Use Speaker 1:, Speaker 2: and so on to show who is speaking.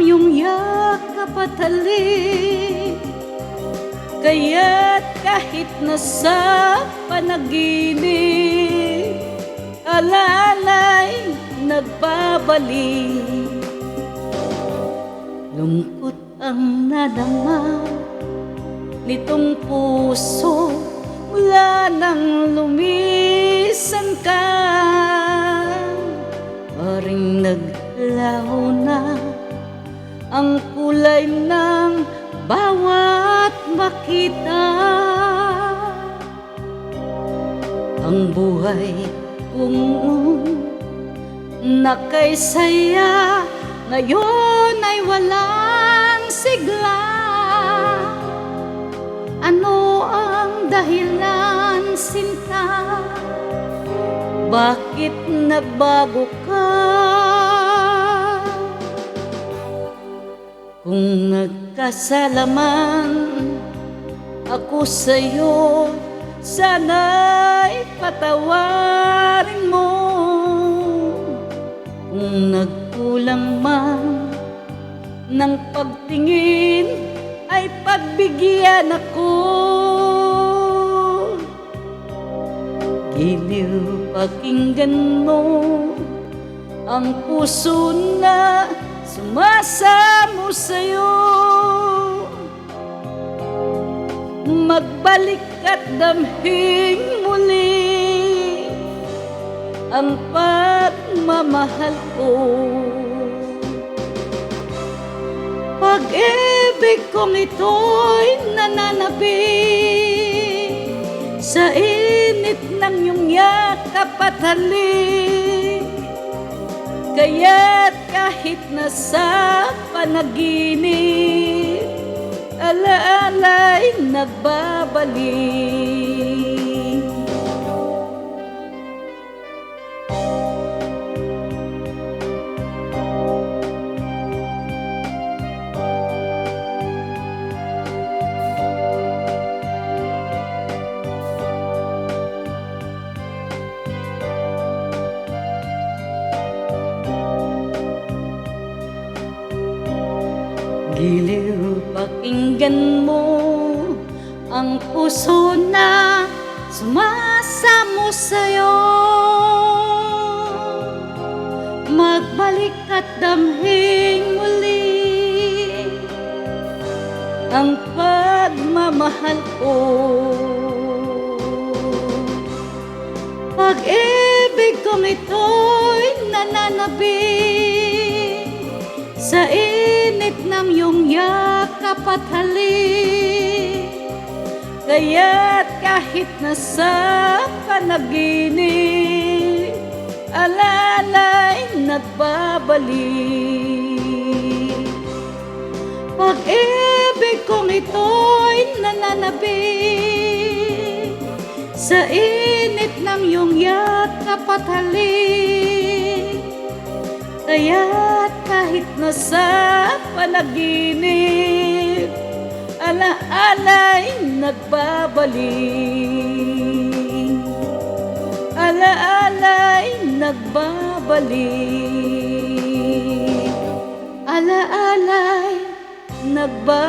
Speaker 1: iyong yakap at halik, kaya't kahit nasa panaginip, alala'y nagbabalik. Lungkot ang nadama nitong puso mula nang lumisan ka. Paring naglaho na ang kulay ng bawat makita. Ang buhay kong nakaysaya ngayon ay walang sigla. Ano ang dahilan, sinta? Bakit nagbago ka? Kung nagkasalaman ako sa'yo, sana'y patawarin mo. Kung nagkulang man ng pagtingin, ay pagbigyan ako. Giliw, pakinggan mo ang puso na sumasamo sa'yo. Magbalik at damhing muli ang pagmamahal ko. Pag-ibig kong ito'y nananabik sa init ng iyong yakap at halik, kaya't kahit nasa panaginip, alaala'y nagbabalik. Giliw, pakinggan mo ang puso na sumasamo sa'yo. Magbalik at damhing muli ang pagmamahal ko. Pag-ibig kong ito'y nananabik sa init ng iyong yakap at halik, kaya't kahit nasa panaginip, alala'y nagbabalik. Pag-ibig kong ito'y nananabik sa init ng iyong yakap at halik, kaya't kahit nasa panaginip, alaala'y nagbabalik. Alaala'y nagbabalik. Alaala'y nagbabalik.